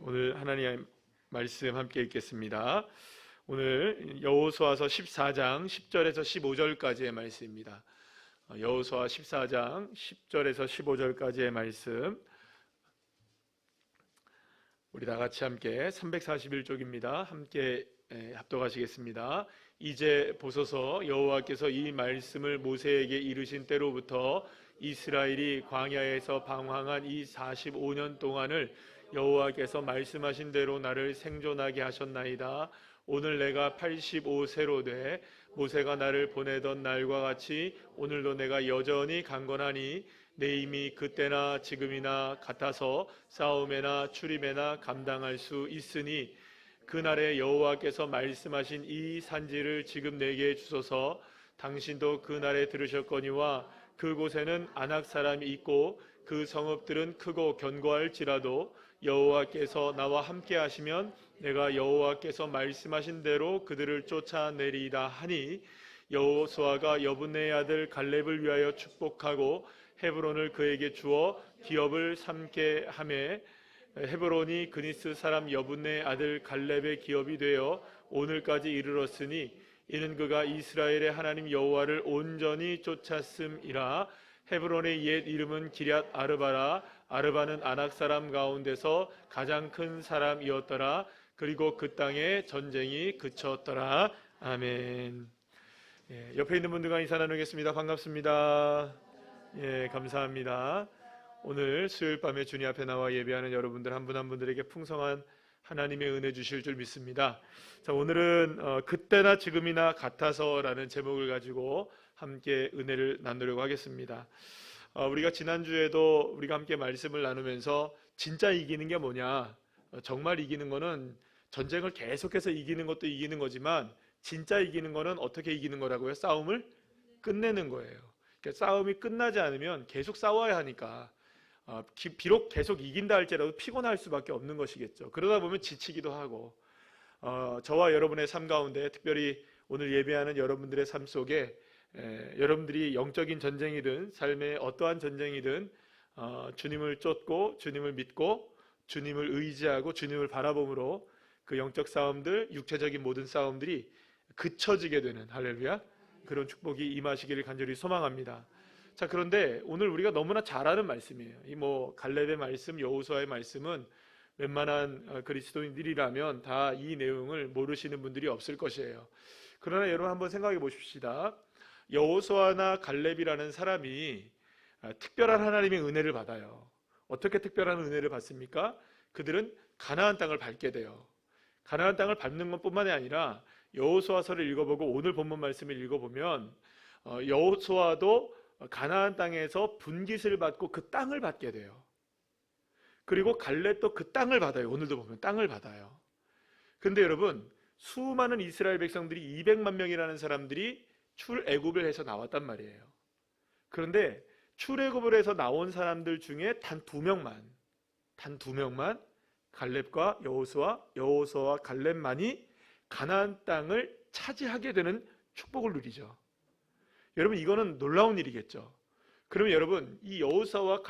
오늘 하나님의 말씀 함께 읽겠습니다. 오늘 여호수아서 14장 10절에서 15절까지의 말씀입니다. 여호수아 14장 10절에서 15절까지의 말씀, 우리 다 같이 함께 341쪽입니다. 함께 합독하시겠습니다. 이제 보소서, 여호와께서 이 말씀을 모세에게 이르신 때로부터 이스라엘이 광야에서 방황한 이 45년 동안을 여호와께서 말씀하신 대로 나를 생존하게 하셨나이다. 오늘 내가 85세로 돼 모세가 나를 보내던 날과 같이 오늘도 내가 여전히 강건하니 내 힘이 그때나 지금이나 같아서 싸움에나 출입에나 감당할 수 있으니 그날에 여호와께서 말씀하신 이 산지를 지금 내게 주소서. 당신도 그날에 들으셨거니와 그곳에는 아낙 사람이 있고 그 성읍들은 크고 견고할지라도 여호와께서 나와 함께 하시면 내가 여호와께서 말씀하신 대로 그들을 쫓아내리이다 하니, 여호수아가 여분네의 아들 갈렙을 위하여 축복하고 헤브론을 그에게 주어 기업을 삼게 하매 헤브론이 그니스 사람 여분네의 아들 갈렙의 기업이 되어 오늘까지 이르렀으니 이는 그가 이스라엘의 하나님 여호와를 온전히 쫓았음이라. 헤브론의 옛 이름은 기럇 아르바라. 아르바는 아낙 사람 가운데서 가장 큰 사람이었더라. 그리고 그 땅에 전쟁이 그쳤더라. 아멘. 옆에 있는 분들과 인사 나누겠습니다. 반갑습니다. 감사합니다. 오늘 수요일 밤에 주님 앞에 나와 예배하는 여러분들 한 분 한 분들에게 풍성한 하나님의 은혜 주실 줄 믿습니다. 자, 오늘은 그때나 지금이나 같아서라는 제목을 가지고 함께 은혜를 나누려고 하겠습니다. 우리가 지난주에도 우리가 함께 말씀을 나누면서 진짜 이기는 게 뭐냐, 정말 이기는 거는 전쟁을 계속해서 이기는 것도 이기는 거지만 진짜 이기는 거는 어떻게 이기는 거라고요? 싸움을 끝내는 거예요. 그러니까 싸움이 끝나지 않으면 계속 싸워야 하니까 비록 계속 이긴다 할지라도 피곤할 수밖에 없는 것이겠죠. 그러다 보면 지치기도 하고, 저와 여러분의 삶 가운데, 특별히 오늘 예배하는 여러분들의 삶 속에 여러분들이 영적인 전쟁이든 삶의 어떠한 전쟁이든 주님을 쫓고 주님을 믿고 주님을 의지하고 주님을 바라봄으로 그 영적 싸움들, 육체적인 모든 싸움들이 그쳐지게 되는, 할렐루야, 그런 축복이 임하시기를 간절히 소망합니다. 자, 그런데 오늘 우리가 너무나 잘 아는 말씀이에요. 이 갈렙의 말씀, 여호수아의 말씀은 웬만한 그리스도인들이라면 다 이 내용을 모르시는 분들이 없을 것이에요. 그러나 여러분 한번 생각해 보십시다. 여호수아나 갈렙이라는 사람이 특별한 하나님의 은혜를 받아요. 어떻게 특별한 은혜를 받습니까? 그들은 가나안 땅을 밟게 돼요. 가나안 땅을 밟는 것뿐만이 아니라 여호수아서를 읽어보고 오늘 본문 말씀을 읽어보면 여호수아도 가나안 땅에서 분깃을 받고 그 땅을 받게 돼요. 그리고 갈렙도 그 땅을 받아요. 오늘도 보면 땅을 받아요. 그런데 여러분, 수많은 이스라엘 백성들이 200만 명이라는 사람들이 출애굽을 해서 나왔단 말이에요. 그런데 출애굽을 해서 나온 사람들 중에 단 두 명만 갈렙과 여호수아와 갈렙만이 가나안 땅을 차지하게 되는 축복을 누리죠. 여러분, 이거는 놀라운 일이겠죠. 그러면 여러분, 이 여호수아와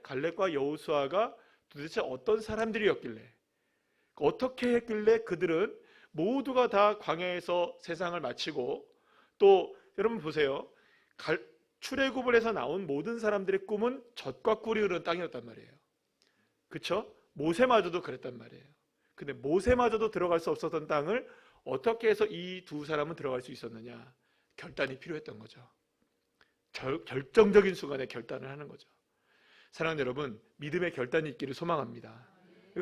갈렙과 여호수아가 도대체 어떤 사람들이었길래, 어떻게 했길래 그들은 모두가 다 광야에서 세상을 마치고, 또 여러분 보세요, 출애굽을 해서 나온 모든 사람들의 꿈은 젖과 꿀이 흐르는 땅이었단 말이에요. 그렇죠? 모세마저도 그랬단 말이에요. 근데 모세마저도 들어갈 수 없었던 땅을 어떻게 해서 이 두 사람은 들어갈 수 있었느냐? 결단이 필요했던 거죠. 결정적인 순간에 결단을 하는 거죠. 사랑하는 여러분, 믿음의 결단이 있기를 소망합니다.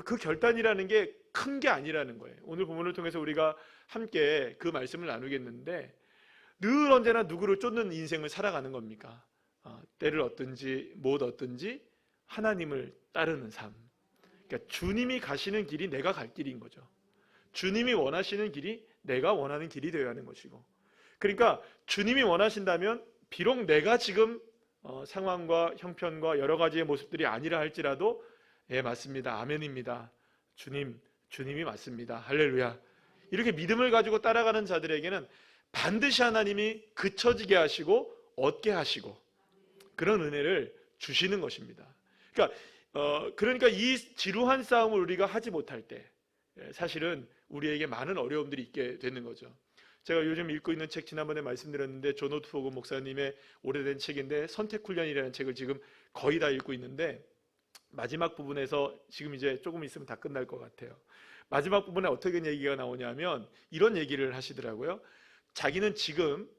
그 결단이라는 게 큰 게 아니라는 거예요. 오늘 본문을 통해서 우리가 함께 그 말씀을 나누겠는데, 늘 언제나 누구를 쫓는 인생을 살아가는 겁니까? 때를 얻든지 못 얻든지 하나님을 따르는 삶. 그러니까 주님이 가시는 길이 내가 갈 길인 거죠. 주님이 원하시는 길이 내가 원하는 길이 되어야 하는 것이고, 그러니까 주님이 원하신다면 비록 내가 지금 상황과 형편과 여러 가지의 모습들이 아니라 할지라도, 맞습니다, 아멘입니다, 주님이 맞습니다, 할렐루야, 이렇게 믿음을 가지고 따라가는 자들에게는 반드시 하나님이 그쳐지게 하시고 얻게 하시고 그런 은혜를 주시는 것입니다. 그러니까 그러니까 이 지루한 싸움을 우리가 하지 못할 때 사실은 우리에게 많은 어려움들이 있게 되는 거죠. 제가 요즘 읽고 있는 책 지난번에 말씀드렸는데 존 오트포그 목사님의 오래된 책인데 선택훈련이라는 책을 지금 거의 다 읽고 있는데 마지막 부분에서 지금 이제 조금 있으면 다 끝날 것 같아요. 마지막 부분에 어떻게 얘기가 나오냐면 이런 얘기를 하시더라고요. 자기는 지금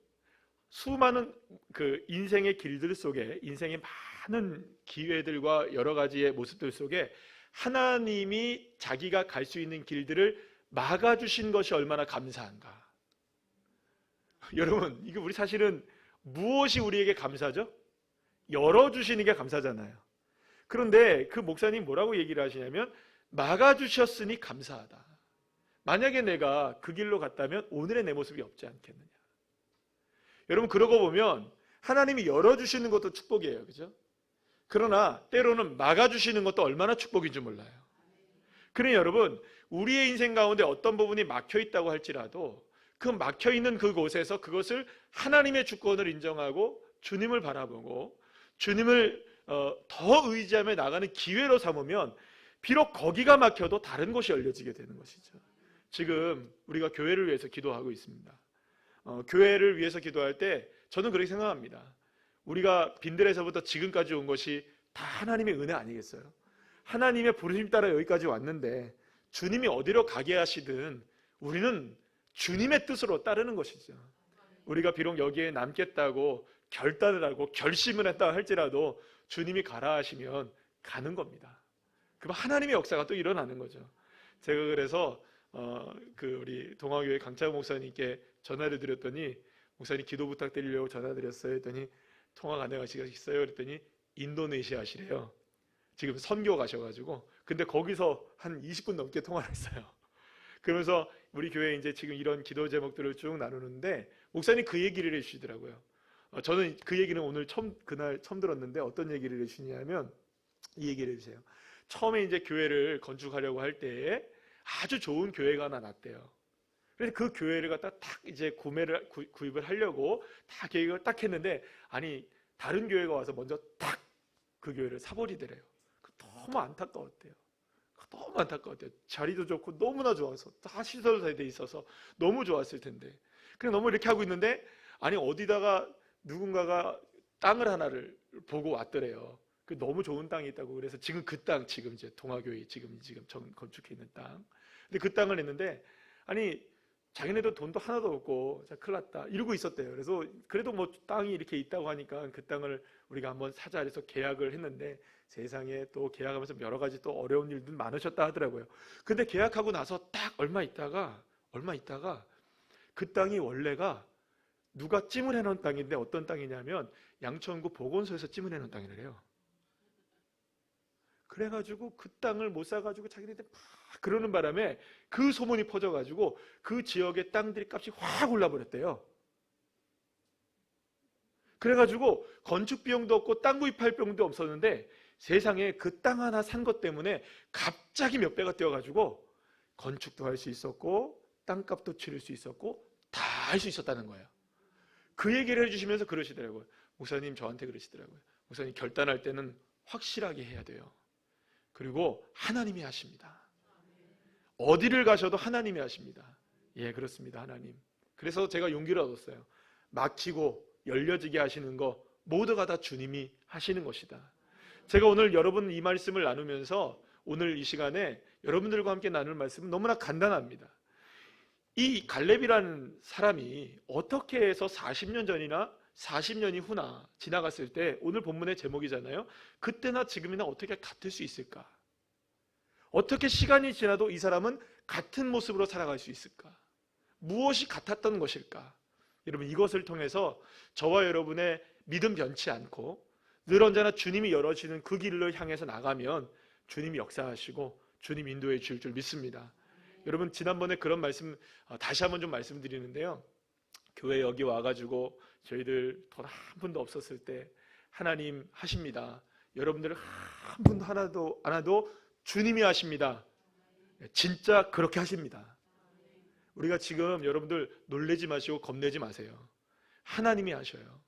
수많은 그 인생의 길들 속에 인생의 많은 기회들과 여러 가지의 모습들 속에 하나님이 자기가 갈 수 있는 길들을 막아주신 것이 얼마나 감사한가. 여러분, 이거 우리 사실은 무엇이 우리에게 감사죠? 열어주시는 게 감사잖아요. 그런데 그 목사님 뭐라고 얘기를 하시냐면 막아주셨으니 감사하다. 만약에 내가 그 길로 갔다면 오늘의 내 모습이 없지 않겠느냐. 여러분, 그러고 보면 하나님이 열어주시는 것도 축복이에요. 그죠? 그러나 때로는 막아주시는 것도 얼마나 축복인 줄 몰라요. 그러니 여러분, 우리의 인생 가운데 어떤 부분이 막혀있다고 할지라도 그 막혀있는 그곳에서 그것을 하나님의 주권을 인정하고 주님을 바라보고 주님을 더 의지하며 나가는 기회로 삼으면 비록 거기가 막혀도 다른 곳이 열려지게 되는 것이죠. 지금 우리가 교회를 위해서 기도하고 있습니다. 교회를 위해서 기도할 때 저는 그렇게 생각합니다. 우리가 빈들에서부터 지금까지 온 것이 다 하나님의 은혜 아니겠어요? 하나님의 부르심 따라 여기까지 왔는데 주님이 어디로 가게 하시든 우리는 주님의 뜻으로 따르는 것이죠. 우리가 비록 여기에 남겠다고 결단을 하고 결심을 했다 할지라도 주님이 가라 하시면 가는 겁니다. 그럼 하나님의 역사가 또 일어나는 거죠. 제가 그래서 우리 동아교회 강창 목사님께 전화를 드렸더니 목사님 기도 부탁드리려고 전화드렸어요. 했더니 통화 가능하시겠어요? 그랬더니 인도네시아시래요. 지금 선교 가셔가지고 근데 거기서 한 20분 넘게 통화를 했어요. 그러면서 우리 교회에 이제 지금 이런 기도 제목들을 쭉 나누는데 목사님 그 얘기를 해주시더라고요. 저는 그 얘기는 오늘 그날 처음 들었는데 어떤 얘기를 해주시냐면 이 얘기를 해주세요. 처음에 이제 교회를 건축하려고 할 때에 아주 좋은 교회가 하나 났대요. 그래서 그 교회를 갖다 딱 이제 구입을 하려고 다 계획을 딱 했는데 아니 다른 교회가 와서 먼저 딱 그 교회를 사버리더래요. 너무 안타까웠대요. 너무 안타까웠대요. 자리도 좋고 너무나 좋아서 다 시설도 다 돼 있어서 너무 좋았을 텐데 그냥 너무 이렇게 하고 있는데 아니 어디다가 누군가가 땅을 하나를 보고 왔더래요. 그 너무 좋은 땅이 있다고 그래서 지금 그 땅 지금 이제 동아교회 지금 건축해 있는 땅. 근데 그 땅을 냈는데 아니 자기네도 돈도 하나도 없고 자 큰일 났다 이러고 있었대요. 그래서 그래도 뭐 땅이 이렇게 있다고 하니까 그 땅을 우리가 한번 사자 해서 계약을 했는데 세상에 또 계약하면서 여러 가지 또 어려운 일들 많으셨다 하더라고요. 근데 계약하고 나서 딱 얼마 있다가 그 땅이 원래가 누가 찜을 해놓은 땅인데 어떤 땅이냐면 양천구 보건소에서 찜을 해놓은 땅이래요. 그래가지고 그 땅을 못 사가지고 자기네들 막 그러는 바람에 그 소문이 퍼져가지고 그 지역의 땅들이 값이 확 올라버렸대요. 그래가지고 건축 비용도 없고 땅 구입할 비용도 없었는데 세상에 그 땅 하나 산 것 때문에 갑자기 몇 배가 뛰어가지고 건축도 할 수 있었고 땅값도 치를 수 있었고 다 할 수 있었다는 거예요. 그 얘기를 해주시면서 그러시더라고요. 목사님 저한테 그러시더라고요. 목사님 결단할 때는 확실하게 해야 돼요. 그리고 하나님이 하십니다. 어디를 가셔도 하나님이 하십니다. 예, 그렇습니다. 하나님. 그래서 제가 용기를 얻었어요. 막히고 열려지게 하시는 거 모두가 다 주님이 하시는 것이다. 제가 오늘 여러분 이 말씀을 나누면서 오늘 이 시간에 여러분들과 함께 나눌 말씀은 너무나 간단합니다. 이 갈렙이라는 사람이 어떻게 해서 40년 전이나 40년이 후나 지나갔을 때 오늘 본문의 제목이잖아요. 그때나 지금이나 어떻게 같을 수 있을까? 어떻게 시간이 지나도 이 사람은 같은 모습으로 살아갈 수 있을까? 무엇이 같았던 것일까? 여러분 이것을 통해서 저와 여러분의 믿음 변치 않고 늘 언제나 주님이 열어주는 그 길로 향해서 나가면 주님이 역사하시고 주님 인도해 줄 줄 믿습니다. 여러분 지난번에 그런 말씀 다시 한번 좀 말씀드리는데요. 교회 여기 와가지고 저희들 돈 한 푼도 없었을 때 하나님 하십니다. 여러분들 한 푼도 하나도 안 해도 주님이 하십니다. 진짜 그렇게 하십니다. 우리가 지금 여러분들 놀라지 마시고 겁내지 마세요. 하나님이 하셔요.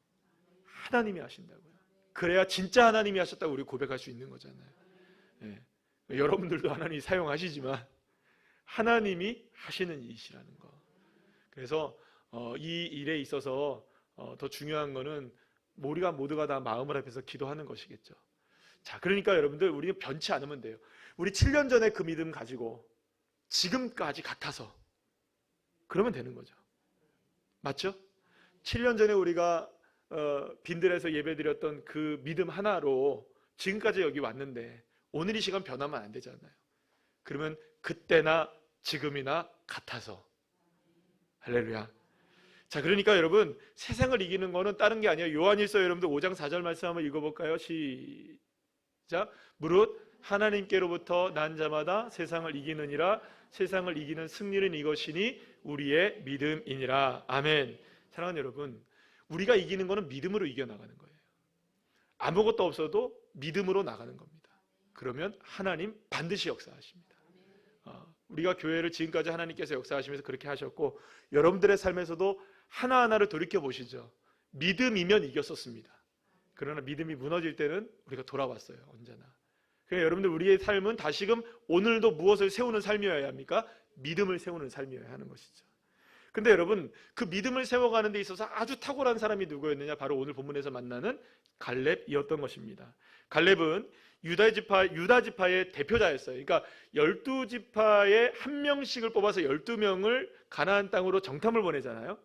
하나님이 하신다고요. 그래야 진짜 하나님이 하셨다고 우리 고백할 수 있는 거잖아요. 예. 여러분들도 하나님이 사용하시지만 하나님이 하시는 일이시라는 거. 그래서 이 일에 있어서 더 중요한 거는 우리가 모두가 다 마음을 합해서 기도하는 것이겠죠. 자, 그러니까 여러분들 우리는 변치 않으면 돼요. 우리 7년 전에 그 믿음 가지고 지금까지 같아서 그러면 되는 거죠. 맞죠? 7년 전에 우리가 빈들에서 예배드렸던 그 믿음 하나로 지금까지 여기 왔는데 오늘 이 시간 변하면 안 되잖아요. 그러면 그때나 지금이나 같아서. 할렐루야. 자, 그러니까 여러분 세상을 이기는 거는 다른 게 아니에요. 요한일서 여러분들 5장 4절 말씀 한번 읽어볼까요? 시작. 무릇 하나님께로부터 난 자마다 세상을 이기느니라. 세상을 이기는 승리는 이것이니 우리의 믿음이니라. 아멘. 사랑하는 여러분, 우리가 이기는 거는 믿음으로 이겨나가는 거예요. 아무것도 없어도 믿음으로 나가는 겁니다. 그러면 하나님 반드시 역사하십니다. 우리가 교회를 지금까지 하나님께서 역사하시면서 그렇게 하셨고, 여러분들의 삶에서도 하나하나를 돌이켜 보시죠. 믿음이면 이겼었습니다. 그러나 믿음이 무너질 때는 우리가 돌아왔어요. 언제나. 그러니까 여러분들 우리의 삶은 다시금 오늘도 무엇을 세우는 삶이어야 합니까? 믿음을 세우는 삶이어야 하는 것이죠. 근데 여러분, 그 믿음을 세워가는 데 있어서 아주 탁월한 사람이 누구였느냐? 바로 오늘 본문에서 만나는 갈렙이었던 것입니다. 갈렙은 유다 지파의 대표자였어요. 그러니까 12지파에 한 명씩을 뽑아서 12명을 가나안 땅으로 정탐을 보내잖아요.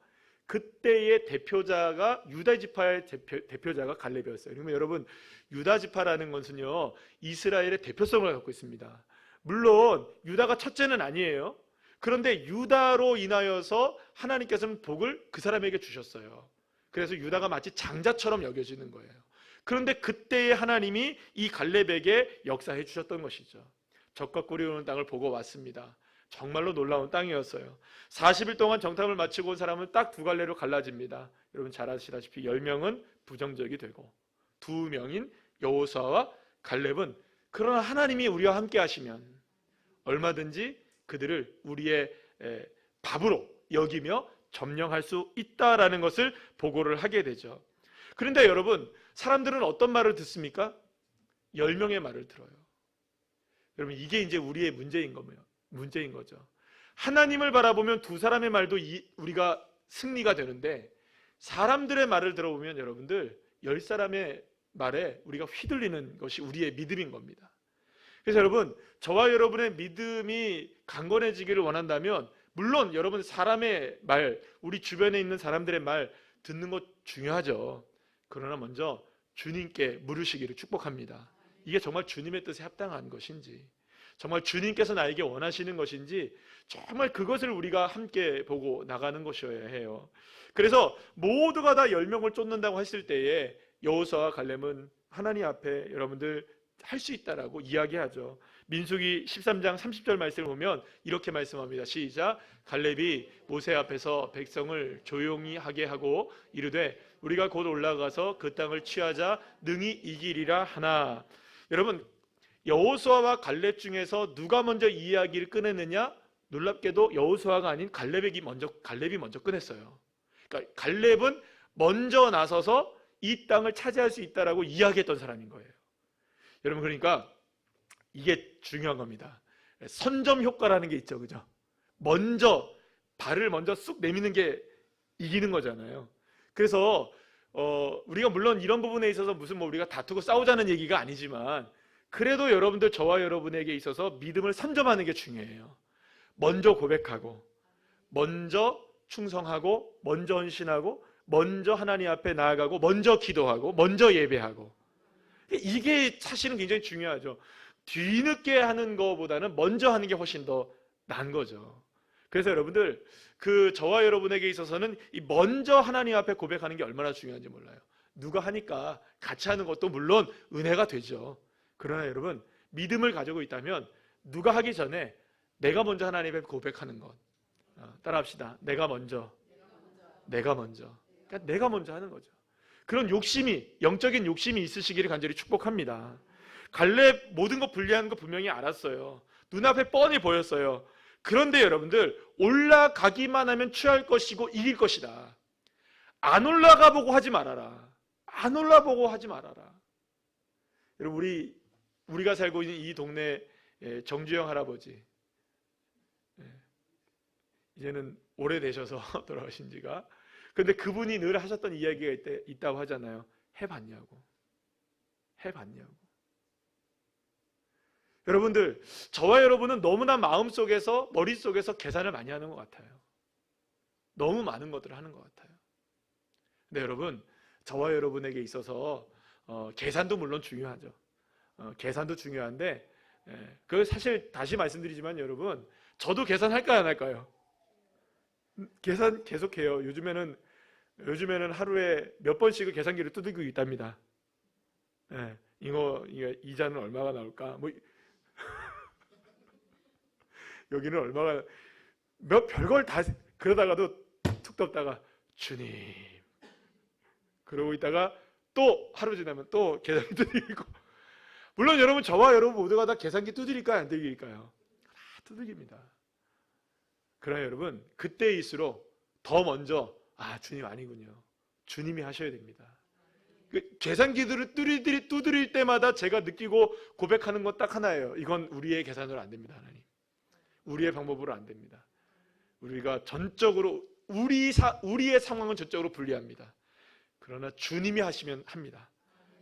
그때의 대표자가 유다 지파의 대표자가 갈렙이었어요. 그러면 여러분, 유다 지파라는 것은요, 이스라엘의 대표성을 갖고 있습니다. 물론 유다가 첫째는 아니에요. 그런데 유다로 인하여서 하나님께서는 복을 그 사람에게 주셨어요. 그래서 유다가 마치 장자처럼 여겨지는 거예요. 그런데 그때의 하나님이 이 갈렙에게 역사해 주셨던 것이죠. 적과 꿀이 오는 땅을 보고 왔습니다. 정말로 놀라운 땅이었어요. 40일 동안 정탐을 마치고 온 사람은 딱 두 갈래로 갈라집니다. 여러분 잘 아시다시피 10명은 부정적이 되고 2명인 여호수아와 갈렙은, 그러나 하나님이 우리와 함께 하시면 얼마든지 그들을 우리의 밥으로 여기며 점령할 수 있다라는 것을 보고를 하게 되죠. 그런데 여러분, 사람들은 어떤 말을 듣습니까? 10명의 말을 들어요. 여러분, 이게 이제 우리의 문제인 거죠. 하나님을 바라보면 두 사람의 말도 우리가 승리가 되는데, 사람들의 말을 들어보면 여러분들 10사람의 말에 우리가 휘둘리는 것이 우리의 믿음인 겁니다. 그래서 여러분, 저와 여러분의 믿음이 강건해지기를 원한다면, 물론 여러분 사람의 말, 우리 주변에 있는 사람들의 말 듣는 것 중요하죠. 그러나 먼저 주님께 물으시기를 축복합니다. 이게 정말 주님의 뜻에 합당한 것인지, 정말 주님께서 나에게 원하시는 것인지, 정말 그것을 우리가 함께 보고 나가는 것이어야 해요. 그래서 모두가 다 10명을 쫓는다고 했을 때에 여호수아와 갈렙은 하나님 앞에 여러분들 할 수 있다라고 이야기하죠. 민수기 13장 30절 말씀을 보면 이렇게 말씀합니다. 시작. 갈렙이 모세 앞에서 백성을 조용히 하게 하고 이르되 우리가 곧 올라가서 그 땅을 취하자 능히 이기리라 하나. 여러분, 여호수아와 갈렙 중에서 누가 먼저 이 이야기를 꺼냈느냐? 놀랍게도 여호수아가 아닌 갈렙이 먼저 꺼냈어요. 그러니까 갈렙은 먼저 나서서 이 땅을 차지할 수 있다라고 이야기했던 사람인 거예요. 여러분, 그러니까 이게 중요한 겁니다. 선점 효과라는 게 있죠, 그죠? 발을 먼저 쑥 내미는 게 이기는 거잖아요. 그래서 우리가 물론 이런 부분에 있어서 무슨 우리가 다투고 싸우자는 얘기가 아니지만, 그래도 여러분들, 저와 여러분에게 있어서 믿음을 선점하는 게 중요해요. 먼저 고백하고, 먼저 충성하고, 먼저 헌신하고, 먼저 하나님 앞에 나아가고, 먼저 기도하고, 먼저 예배하고. 이게 사실은 굉장히 중요하죠. 뒤늦게 하는 것보다는 먼저 하는 게 훨씬 더 나은 거죠. 그래서 여러분들, 저와 여러분에게 있어서는 이 먼저 하나님 앞에 고백하는 게 얼마나 중요한지 몰라요. 누가 하니까 같이 하는 것도 물론 은혜가 되죠. 그러나 여러분, 믿음을 가지고 있다면 누가 하기 전에 내가 먼저 하나님 앞에 고백하는 것. 따라합시다. 내가 먼저. 그러니까 내가 먼저 하는 거죠. 그런 영적인 욕심이 있으시기를 간절히 축복합니다. 갈렙 모든 거 불리한 거 분명히 알았어요. 눈앞에 뻔히 보였어요. 그런데 여러분들, 올라가기만 하면 취할 것이고 이길 것이다. 안 올라가 보고 하지 말아라. 여러분, 우리가 살고 있는 이 동네 정주영 할아버지, 이제는 오래되셔서 돌아가신 지가. 근데 그분이 늘 하셨던 이야기가 있다고 하잖아요. 해봤냐고. 여러분들, 저와 여러분은 너무나 마음속에서, 머릿속에서 계산을 많이 하는 것 같아요. 너무 많은 것들을 하는 것 같아요. 근데 여러분, 저와 여러분에게 있어서 계산도 물론 중요하죠. 계산도 중요한데, 그 사실 다시 말씀드리지만 여러분, 저도 계산할까요, 안 할까요? 계산 계속해요. 요즘에는 하루에 몇 번씩은 계산기를 두들기고 있답니다. 이거 이자는 얼마가 나올까? 뭐 여기는 얼마가, 별걸 다. 그러다가도 툭 떴다가 주님, 그러고 있다가 또 하루 지나면 또 계산기 두들기고. 물론 여러분, 저와 여러분 모두가 다 계산기 두드릴까요, 안 두드릴까요? 다 두들깁니다. 그러나 여러분, 그때일수록 더 먼저 주님 아니군요. 주님이 하셔야 됩니다. 계산기들을 두드릴 때마다 제가 느끼고 고백하는 건 딱 하나예요. 이건 우리의 계산으로 안 됩니다. 하나님, 우리의 방법으로 안 됩니다. 우리가 전적으로 우리의 상황은 전적으로 불리합니다. 그러나 주님이 하시면 합니다.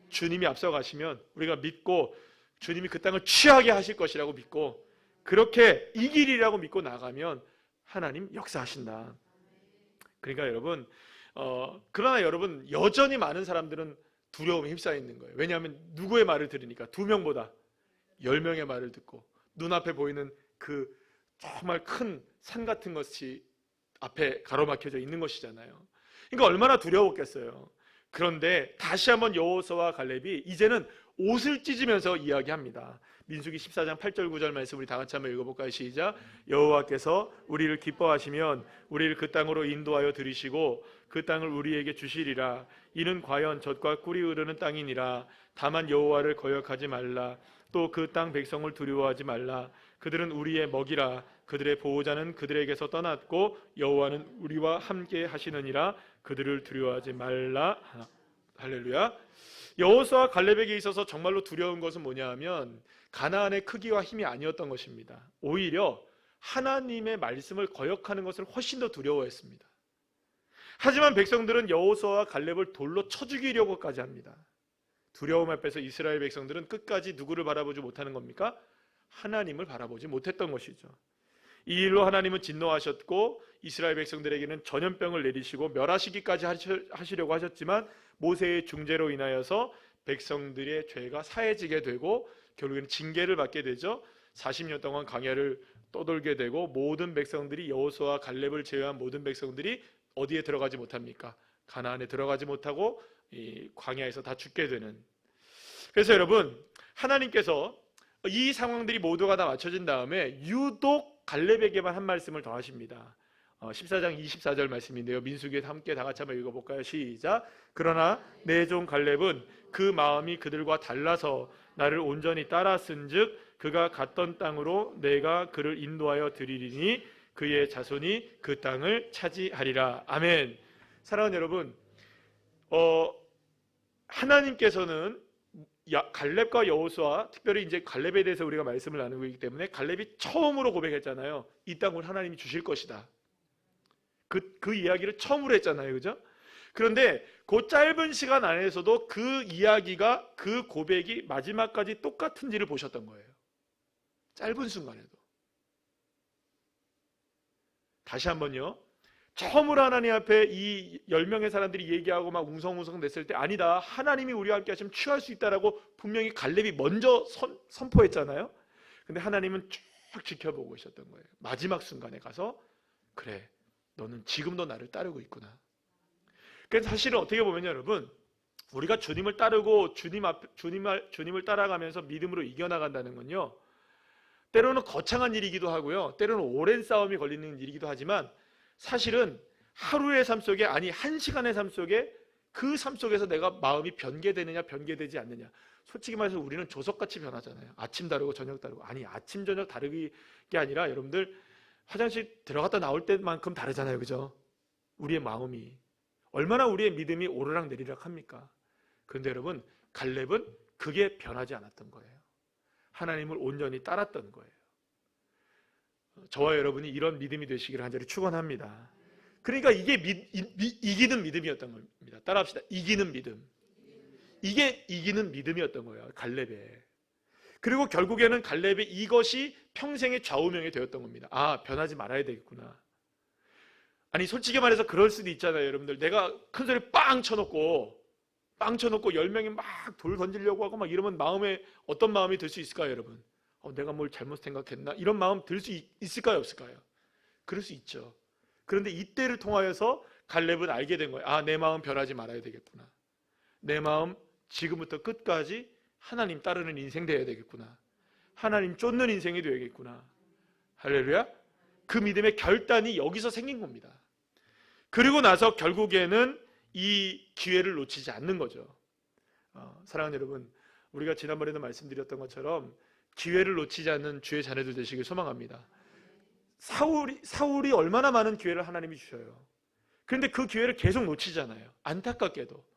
주님이 앞서가시면 우리가 믿고, 주님이 그 땅을 취하게 하실 것이라고 믿고, 그렇게 이 길이라고 믿고 나가면 하나님 역사하신다. 그러니까 여러분, 그러나 여러분, 여전히 많은 사람들은 두려움에 휩싸여 있는 거예요. 왜냐하면 누구의 말을 들으니까 2명보다 10명의 말을 듣고 눈앞에 보이는 그 정말 큰 산 같은 것이 앞에 가로막혀져 있는 것이잖아요. 그러니까 얼마나 두려웠겠어요. 그런데 다시 한번 여호수아와 갈렙이 이제는 옷을 찢으면서 이야기합니다. 민수기 14장 8절 9절 말씀 우리 다 같이 한번 읽어볼까요? 시작. 여호와께서 우리를 기뻐하시면 우리를 그 땅으로 인도하여 들이시고 그 땅을 우리에게 주시리라. 이는 과연 젖과 꿀이 흐르는 땅이니라. 다만 여호와를 거역하지 말라. 또 그 땅 백성을 두려워하지 말라. 그들은 우리의 먹이라. 그들의 보호자는 그들에게서 떠났고 여호와는 우리와 함께 하시느니라. 그들을 두려워하지 말라. 할렐루야. 여호수아와 갈렙에게 있어서 정말로 두려운 것은 뭐냐 하면 가나안의 크기와 힘이 아니었던 것입니다. 오히려 하나님의 말씀을 거역하는 것을 훨씬 더 두려워했습니다. 하지만 백성들은 여호수아와 갈렙을 돌로 쳐 죽이려고까지 합니다. 두려움 앞에서 이스라엘 백성들은 끝까지 누구를 바라보지 못하는 겁니까? 하나님을 바라보지 못했던 것이죠. 이 일로 하나님은 진노하셨고 이스라엘 백성들에게는 전염병을 내리시고 멸하시기까지 하시려고 하셨지만 모세의 중재로 인하여서 백성들의 죄가 사해지게 되고 결국에는 징계를 받게 되죠. 40년 동안 광야를 떠돌게 되고 모든 백성들이, 여호수아와 갈렙을 제외한 모든 백성들이 어디에 들어가지 못합니까? 가나안에 들어가지 못하고 이 광야에서 다 죽게 되는. 그래서 여러분, 하나님께서 이 상황들이 모두가 다 맞춰진 다음에 유독 갈렙에게만 한 말씀을 더 하십니다. 14장 24절 말씀인데요. 민수기에 함께 다 같이 한번 읽어볼까요? 시작. 그러나 내 종 갈렙은 그 마음이 그들과 달라서 나를 온전히 따랐은즉 그가 갔던 땅으로 내가 그를 인도하여 드리리니 그의 자손이 그 땅을 차지하리라. 아멘. 사랑하는 여러분, 하나님께서는 갈렙과 여호수아, 특별히 이제 갈렙에 대해서 우리가 말씀을 나누고 있기 때문에 갈렙이 처음으로 고백했잖아요. 이 땅을 하나님이 주실 것이다. 그 이야기를 처음으로 했잖아요. 그죠? 그런데 그 짧은 시간 안에서도 그 이야기가, 그 고백이 마지막까지 똑같은지를 보셨던 거예요. 짧은 순간에도. 다시 한번요. 처음으로 하나님 앞에 이 10명의 사람들이 얘기하고 막 웅성웅성 냈을 때 아니다, 하나님이 우리와 함께 하시면 취할 수 있다라고 분명히 갈렙이 먼저 선포했잖아요. 근데 하나님은 쭉 지켜보고 있었던 거예요. 마지막 순간에 가서 그래, 너는 지금도 나를 따르고 있구나. 그래서 사실은 어떻게 보면 여러분, 우리가 주님을 따르고 주님을 따라가면서 믿음으로 이겨나간다는 건요, 때로는 거창한 일이기도 하고요, 때로는 오랜 싸움이 걸리는 일이기도 하지만 사실은 하루의 삶 속에, 아니 한 시간의 삶 속에, 그 삶 속에서 내가 마음이 변개되느냐 변개되지 않느냐. 솔직히 말해서 우리는 조석같이 변하잖아요. 아침 다르고 저녁 다르고. 아니 아침 저녁 다르게 아니라 여러분들 화장실 들어갔다 나올 때만큼 다르잖아요. 그죠? 우리의 마음이 얼마나 우리의 믿음이 오르락 내리락 합니까? 그런데 여러분, 갈렙은 그게 변하지 않았던 거예요. 하나님을 온전히 따랐던 거예요. 저와 여러분이 이런 믿음이 되시기를 간절히 축원합니다. 그러니까 이게 이기는 믿음이었던 겁니다. 따라합시다. 이기는 믿음. 이게 이기는 믿음이었던 거예요, 갈렙에. 그리고 결국에는 갈렙의 이것이 평생의 좌우명이 되었던 겁니다. 아, 변하지 말아야 되겠구나. 아니, 솔직히 말해서 그럴 수도 있잖아요, 여러분들. 내가 큰 소리 빵 쳐놓고 10명이 막 돌 던지려고 하고 막 이러면 마음에 어떤 마음이 들 수 있을까요, 여러분? 내가 뭘 잘못 생각했나? 이런 마음 들 수 있을까요, 없을까요? 그럴 수 있죠. 그런데 이때를 통하여서 갈렙은 알게 된 거예요. 아, 내 마음 변하지 말아야 되겠구나. 내 마음 지금부터 끝까지 하나님 따르는 인생 되어야 되겠구나. 하나님 쫓는 인생이 되어야겠구나. 할렐루야. 그 믿음의 결단이 여기서 생긴 겁니다. 그리고 나서 결국에는 이 기회를 놓치지 않는 거죠. 사랑하는 여러분, 우리가 지난번에도 말씀드렸던 것처럼 기회를 놓치지 않는 주의 자녀들 되시길 소망합니다. 사울이 얼마나 많은 기회를 하나님이 주셔요. 그런데 그 기회를 계속 놓치잖아요. 안타깝게도.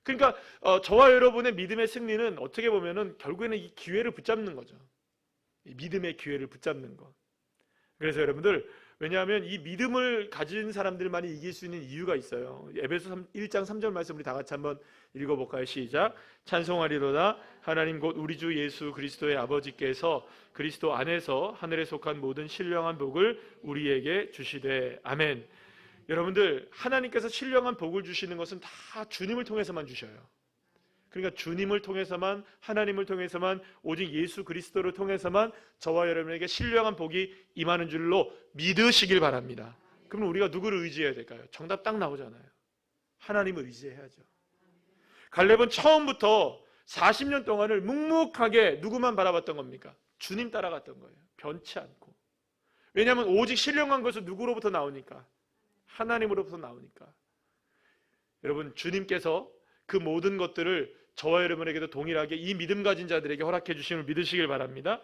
그러니까 저와 여러분의 믿음의 승리는 어떻게 보면은 결국에는 이 기회를 붙잡는 거죠. 이 믿음의 기회를 붙잡는 것. 그래서 여러분들, 왜냐하면 이 믿음을 가진 사람들만이 이길 수 있는 이유가 있어요. 에베소 1장 3절 말씀 우리 다 같이 한번 읽어볼까요? 시작. 찬송하리로다 하나님 곧 우리 주 예수 그리스도의 아버지께서 그리스도 안에서 하늘에 속한 모든 신령한 복을 우리에게 주시되. 아멘. 여러분들, 하나님께서 신령한 복을 주시는 것은 다 주님을 통해서만 주셔요. 그러니까 주님을 통해서만, 하나님을 통해서만, 오직 예수 그리스도를 통해서만 저와 여러분에게 신령한 복이 임하는 줄로 믿으시길 바랍니다. 그럼 우리가 누구를 의지해야 될까요? 정답 딱 나오잖아요. 하나님을 의지해야죠. 갈렙은 처음부터 40년 동안을 묵묵하게 누구만 바라봤던 겁니까? 주님 따라갔던 거예요. 변치 않고. 왜냐하면 오직 신령한 것은 누구로부터 나오니까? 하나님으로부터 나오니까. 여러분, 주님께서 그 모든 것들을 저와 여러분에게도 동일하게 이 믿음 가진 자들에게 허락해 주심을 믿으시길 바랍니다.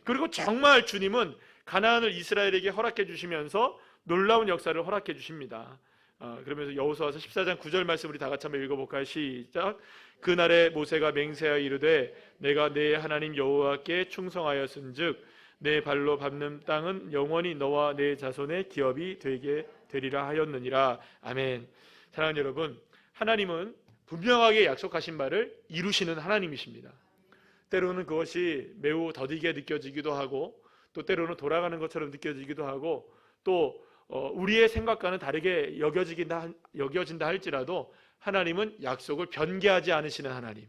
그리고 정말 주님은 가나안을 이스라엘에게 허락해 주시면서 놀라운 역사를 허락해 주십니다. 그러면서 여호수아서 14장 9절 말씀 우리 다 같이 한번 읽어볼까요? 시작. 그날에 모세가 맹세하여 이르되 내가 내 하나님 여호와께 충성하였은즉 내 발로 밟는 땅은 영원히 너와 내 자손의 기업이 되게 되리라 하였느니라. 아멘. 사랑하는 여러분, 하나님은 분명하게 약속하신 바를 이루시는 하나님이십니다. 때로는 그것이 매우 더디게 느껴지기도 하고, 또 때로는 돌아가는 것처럼 느껴지기도 하고, 또 우리의 생각과는 다르게 여겨진다 할지라도 하나님은 약속을 변개하지 않으시는 하나님.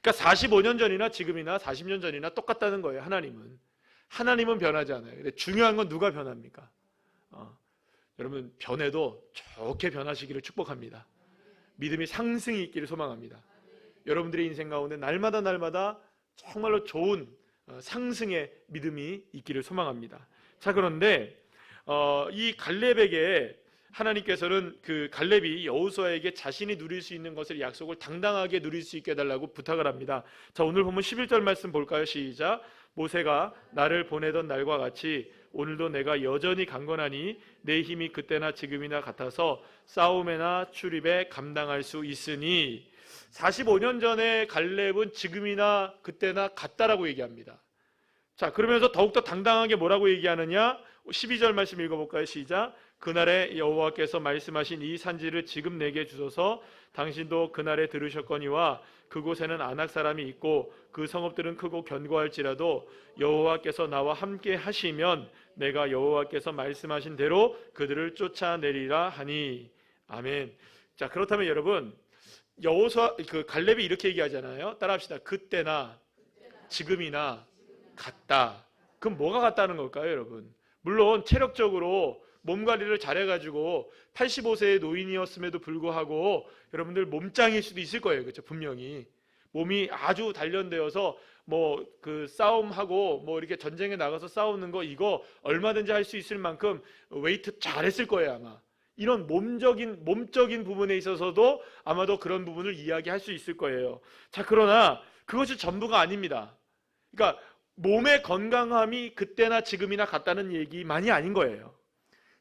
그러니까 45년 전이나 지금이나 40년 전이나 똑같다는 거예요. 하나님은 변하지 않아요. 근데 중요한 건 누가 변합니까? 여러분, 변해도 좋게 변하시기를 축복합니다. 믿음이 상승이 있기를 소망합니다. 여러분들의 인생 가운데 날마다 정말로 좋은 상승의 믿음이 있기를 소망합니다. 자, 그런데 이 갈렙에게 하나님께서는 그 갈렙이 여호수아에게 자신이 누릴 수 있는 것을 약속을 당당하게 누릴 수 있게 해달라고 부탁을 합니다. 자, 오늘 보면 11절 말씀 볼까요? 시작. 모세가 나를 보내던 날과 같이 오늘도 내가 여전히 강건하니 내 힘이 그때나 지금이나 같아서 싸움에나 출입에 감당할 수 있으니. 45년 전에 갈렙은 지금이나 그때나 같다라고 얘기합니다. 자, 그러면서 더욱더 당당하게 뭐라고 얘기하느냐? 12절 말씀 읽어볼까요? 시작. 그날에 여호와께서 말씀하신 이 산지를 지금 내게 주소서. 당신도 그날에 들으셨거니와 그곳에는 아낙 사람이 있고 그 성읍들은 크고 견고할지라도 여호와께서 나와 함께 하시면 내가 여호와께서 말씀하신 대로 그들을 쫓아내리라 하니. 아멘. 자, 그렇다면 여러분, 여호수아 그 갈렙이 이렇게 얘기하잖아요. 따라합시다. 그때나 지금이나 같다. 그럼 뭐가 같다는 걸까요, 여러분? 물론 체력적으로 몸 관리를 잘해가지고 85세의 노인이었음에도 불구하고 여러분들 몸짱일 수도 있을 거예요. 그렇죠? 분명히 몸이 아주 단련되어서 뭐 그 싸움하고 뭐 이렇게 전쟁에 나가서 싸우는 거 이거 얼마든지 할 수 있을 만큼 웨이트 잘했을 거예요, 아마. 이런 몸적인 부분에 있어서도 아마도 그런 부분을 이야기할 수 있을 거예요. 자, 그러나 그것이 전부가 아닙니다. 그러니까 몸의 건강함이 그때나 지금이나 같다는 얘기만이 아닌 거예요.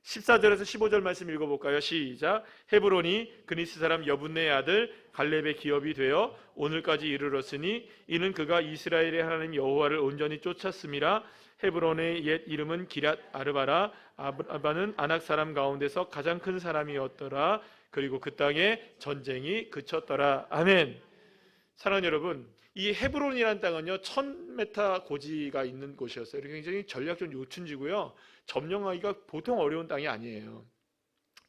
14절에서 15절 말씀 읽어볼까요? 시작. 헤브론이 그니스 사람 여분네의 아들 갈렙의 기업이 되어 오늘까지 이르렀으니 이는 그가 이스라엘의 하나님 여호와를 온전히 쫓았음이라. 헤브론의 옛 이름은 기럇 아르바라. 아르바는 아낙 사람 가운데서 가장 큰 사람이었더라. 그리고 그 땅에 전쟁이 그쳤더라. 아멘. 사랑하는 여러분, 이 헤브론이라는 땅은요 1000m 고지가 있는 곳이었어요. 굉장히 전략적 요충지고요, 점령하기가 보통 어려운 땅이 아니에요.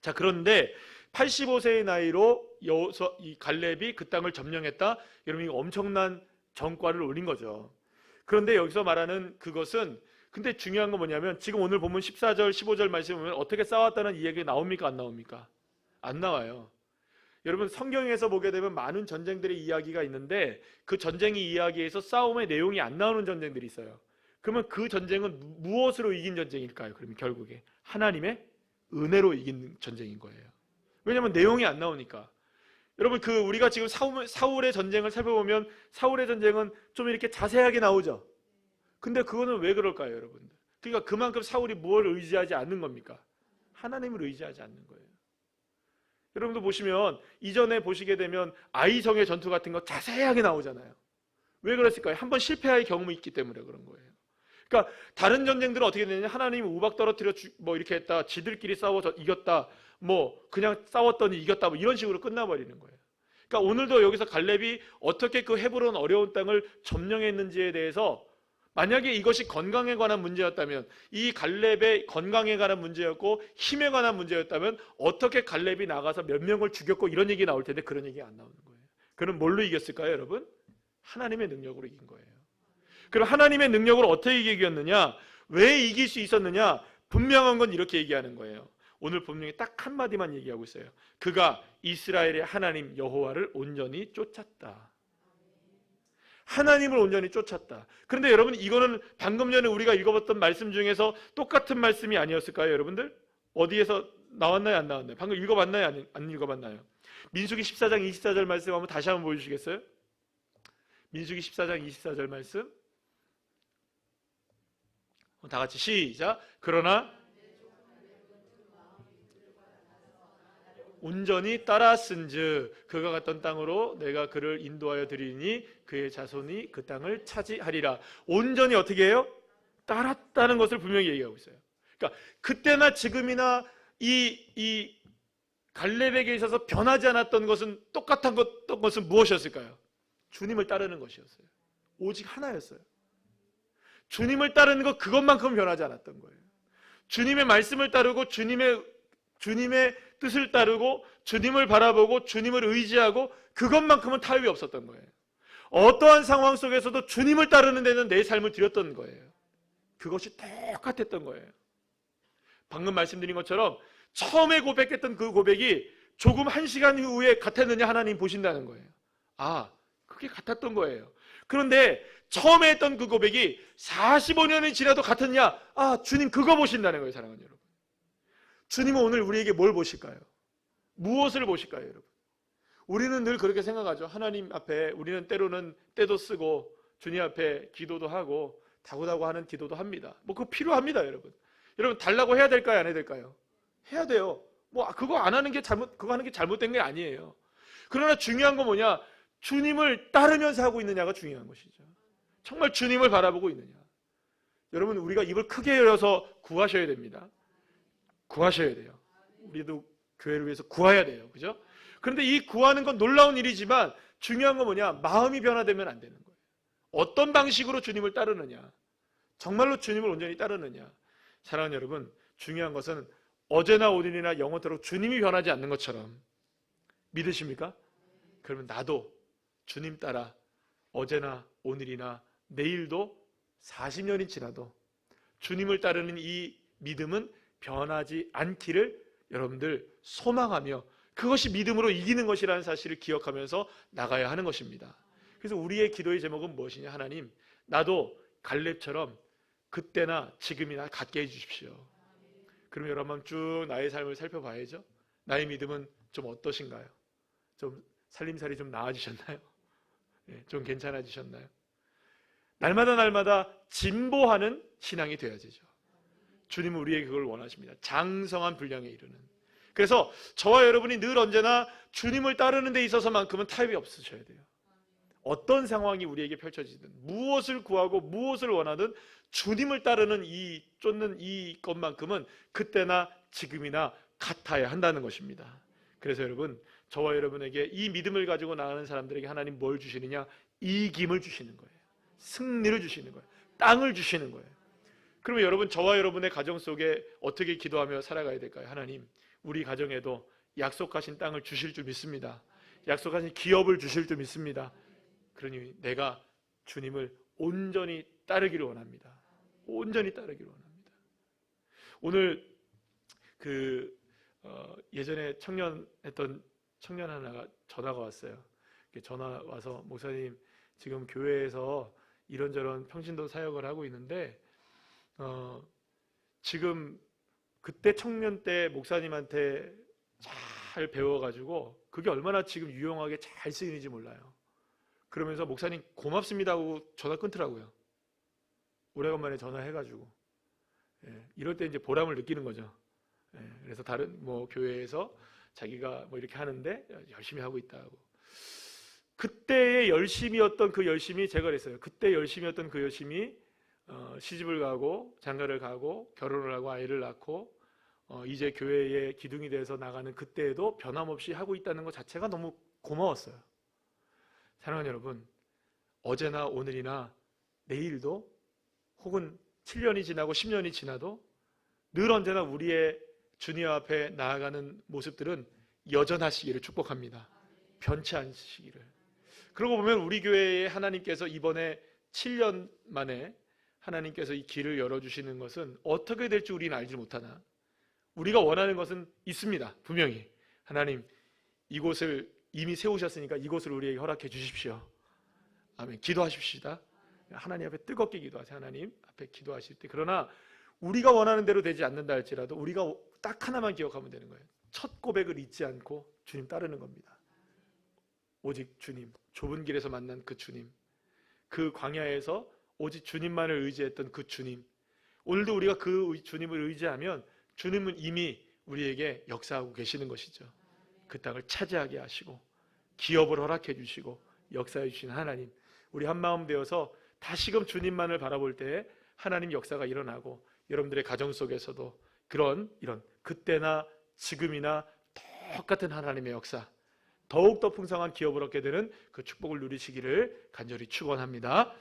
자, 그런데 85세의 나이로 이 갈렙이 그 땅을 점령했다. 여러분, 이거 엄청난 전과를 올린 거죠. 그런데 여기서 말하는 그것은, 근데 중요한 건 뭐냐면 지금 오늘 보면 14절 15절 말씀 보면 어떻게 싸웠다는 이야기가 나옵니까? 안 나옵니까? 안 나와요. 여러분, 성경에서 보게 되면 많은 전쟁들의 이야기가 있는데 그 전쟁의 이야기에서 싸움의 내용이 안 나오는 전쟁들이 있어요. 그러면 그 전쟁은 무엇으로 이긴 전쟁일까요? 그러면 결국에 하나님의 은혜로 이긴 전쟁인 거예요. 왜냐하면 내용이 안 나오니까. 여러분, 우리가 지금 사울의 전쟁을 살펴보면 사울의 전쟁은 좀 이렇게 자세하게 나오죠. 근데 그거는 왜 그럴까요, 여러분들? 그러니까 그만큼 사울이 무엇을 의지하지 않는 겁니까? 하나님을 의지하지 않는 거예요. 여러분도 보시면 이전에 보시게 되면 아이성의 전투 같은 거 자세하게 나오잖아요. 왜 그랬을까요? 한번 실패할 경험이 있기 때문에 그런 거예요. 그러니까 다른 전쟁들은 어떻게 되느냐, 하나님이 우박 떨어뜨려 뭐 이렇게 했다, 지들끼리 싸워서 이겼다, 뭐 그냥 싸웠더니 이겼다, 뭐 이런 식으로 끝나버리는 거예요. 그러니까 오늘도 여기서 갈렙이 어떻게 그 헤브론 어려운 땅을 점령했는지에 대해서, 만약에 이것이 건강에 관한 문제였다면, 이 갈렙의 건강에 관한 문제였고 힘에 관한 문제였다면 어떻게 갈렙이 나가서 몇 명을 죽였고 이런 얘기 나올 텐데 그런 얘기가 안 나오는 거예요. 그럼 뭘로 이겼을까요, 여러분? 하나님의 능력으로 이긴 거예요. 그럼 하나님의 능력으로 어떻게 이겼느냐? 왜 이길 수 있었느냐? 분명한 건 이렇게 얘기하는 거예요. 오늘 분명히 딱 한마디만 얘기하고 있어요. 그가 이스라엘의 하나님 여호와를 온전히 쫓았다. 하나님을 온전히 쫓았다. 그런데 여러분, 이거는 방금 전에 우리가 읽어봤던 말씀 중에서 똑같은 말씀이 아니었을까요, 여러분들? 어디에서 나왔나요, 안 나왔나요? 방금 읽어봤나요, 안 읽어봤나요? 민수기 14장 24절 말씀 한번 다시 한번 보여주시겠어요? 민수기 14장 24절 말씀 다 같이 시작. 그러나 온전히 따랐은즉 그가 갔던 땅으로 내가 그를 인도하여 드리니 그의 자손이 그 땅을 차지하리라. 온전히 어떻게 해요? 따랐다는 것을 분명히 얘기하고 있어요. 그러니까 그때나 지금이나 이 갈렙에게 있어서 변하지 않았던 것은, 똑같은 것은 무엇이었을까요? 주님을 따르는 것이었어요. 오직 하나였어요. 주님을 따르는 것, 그것만큼 변하지 않았던 거예요. 주님의 말씀을 따르고 주님의 뜻을 따르고 주님을 바라보고 주님을 의지하고 그것만큼은 타협이 없었던 거예요. 어떠한 상황 속에서도 주님을 따르는 데는 내 삶을 드렸던 거예요. 그것이 똑같았던 거예요. 방금 말씀드린 것처럼 처음에 고백했던 그 고백이 조금 한 시간 후에 같았느냐, 하나님 보신다는 거예요. 아, 그게 같았던 거예요. 그런데 처음에 했던 그 고백이 45년이 지나도 같았냐? 아, 주님 그거 보신다는 거예요, 사랑하는 여러분. 주님은 오늘 우리에게 뭘 보실까요? 무엇을 보실까요, 여러분? 우리는 늘 그렇게 생각하죠. 하나님 앞에 우리는 때로는 때도 쓰고 주님 앞에 기도도 하고 다구다구 하는 기도도 합니다. 뭐 그거 필요합니다, 여러분. 여러분, 달라고 해야 될까요, 안 해야 될까요? 해야 돼요. 뭐 그거 안 하는 게 그거 하는 게 잘못된 게 아니에요. 그러나 중요한 건 뭐냐? 주님을 따르면서 하고 있느냐가 중요한 것이죠. 정말 주님을 바라보고 있느냐. 여러분, 우리가 입을 크게 열어서 구하셔야 됩니다. 구하셔야 돼요. 우리도 교회를 위해서 구해야 돼요. 그죠? 그런데 이 구하는 건 놀라운 일이지만 중요한 건 뭐냐? 마음이 변화되면 안 되는 거예요. 어떤 방식으로 주님을 따르느냐, 정말로 주님을 온전히 따르느냐. 사랑하는 여러분, 중요한 것은 어제나 오늘이나 영원토록 주님이 변하지 않는 것처럼 믿으십니까? 그러면 나도 주님 따라 어제나 오늘이나 내일도 40년이 지나도 주님을 따르는 이 믿음은 변하지 않기를 여러분들 소망하며, 그것이 믿음으로 이기는 것이라는 사실을 기억하면서 나가야 하는 것입니다. 그래서 우리의 기도의 제목은 무엇이냐? 하나님, 나도 갈렙처럼 그때나 지금이나 갖게 해주십시오. 그럼 여러분 한번 쭉 나의 삶을 살펴봐야죠. 나의 믿음은 좀 어떠신가요? 좀 살림살이 좀 나아지셨나요? 좀 괜찮아지셨나요? 날마다 진보하는 신앙이 되어야죠. 주님은 우리에게 그걸 원하십니다. 장성한 분량에 이르는. 그래서 저와 여러분이 늘 언제나 주님을 따르는 데 있어서만큼은 타협이 없으셔야 돼요. 어떤 상황이 우리에게 펼쳐지든 무엇을 구하고 무엇을 원하든 주님을 따르는 쫓는 이 것만큼은 그때나 지금이나 같아야 한다는 것입니다. 그래서 여러분, 저와 여러분에게 이 믿음을 가지고 나가는 사람들에게 하나님 뭘 주시느냐? 이김을 주시는 거예요. 승리를 주시는 거예요. 땅을 주시는 거예요. 그러면 여러분, 저와 여러분의 가정 속에 어떻게 기도하며 살아가야 될까요? 하나님, 우리 가정에도 약속하신 땅을 주실 줄 믿습니다. 약속하신 기업을 주실 줄 믿습니다. 그러니 내가 주님을 온전히 따르기를 원합니다. 온전히 따르기를 원합니다. 오늘 예전에 청년했던 청년 하나가 전화가 왔어요. 전화 와서 목사님, 지금 교회에서 이런저런 평신도 사역을 하고 있는데 지금 그때 청년 때 목사님한테 잘 배워가지고 그게 얼마나 지금 유용하게 잘 쓰이는지 몰라요. 그러면서 목사님 고맙습니다 하고 전화 끊더라고요. 오래간만에 전화해가지고. 이럴 때 이제 보람을 느끼는 거죠. 그래서 다른 교회에서 자기가 이렇게 하는데 열심히 하고 있다고. 그때의 열심이었던 그 열심이, 제가 그랬어요. 그때 열심이었던 그 열심이 시집을 가고 장가를 가고 결혼을 하고 아이를 낳고 이제 교회의 기둥이 돼서 나가는 그때에도 변함없이 하고 있다는 것 자체가 너무 고마웠어요. 사랑하는 여러분, 어제나 오늘이나 내일도 혹은 7년이 지나고 10년이 지나도 늘 언제나 우리의 주님 앞에 나아가는 모습들은 여전하시기를 축복합니다. 변치 않으시기를. 그러고 보면 우리 교회에 하나님께서 이번에 7년 만에 하나님께서 이 길을 열어주시는 것은 어떻게 될지 우리는 알지 못하나 우리가 원하는 것은 있습니다. 분명히 하나님, 이곳을 이미 세우셨으니까 이곳을 우리에게 허락해 주십시오. 아멘. 기도하십시다. 하나님 앞에 뜨겁게 기도하세요. 하나님 앞에 기도하실 때. 그러나 우리가 원하는 대로 되지 않는다 할지라도 우리가 딱 하나만 기억하면 되는 거예요. 첫 고백을 잊지 않고 주님 따르는 겁니다. 오직 주님, 좁은 길에서 만난 그 주님, 그 광야에서 오직 주님만을 의지했던 그 주님, 오늘도 우리가 그 주님을 의지하면 주님은 이미 우리에게 역사하고 계시는 것이죠. 그 땅을 차지하게 하시고 기업을 허락해 주시고 역사해 주시는 하나님, 우리 한마음 되어서 다시금 주님만을 바라볼 때 하나님 역사가 일어나고 여러분들의 가정 속에서도 이런 그때나 지금이나 똑같은 하나님의 역사, 더욱더 풍성한 기업을 얻게 되는 그 축복을 누리시기를 간절히 축원합니다.